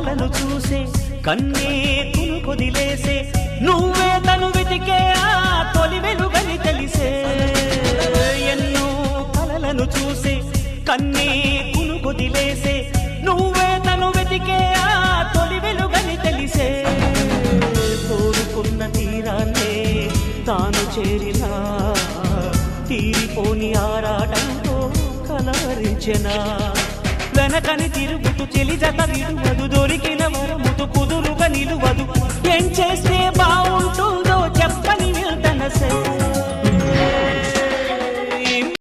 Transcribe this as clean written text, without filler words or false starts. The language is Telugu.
కలలను చూసే కన్నే కొదిలేసే నువ్వే తను వెతికే ఆ తొలి వెలుగని తెలిసే ఎన్నో కలలను చూసే కన్నే కొదిలేసే నువ్వే తను వెతికే ఆ తొలి వెలుగని తెలిసే కోరుకున్న తీరాన్నే తాను చేరినా తీరిపోని ఆరాటంతో కలవరించెనా వెనకని తిరుగుతూ చెలి జత విడువదు దొరికిన వరముతు కుదురుగా నిలువదు ఏం చేస్తే బాగుంటుందో చెప్పని వెళ్తనసే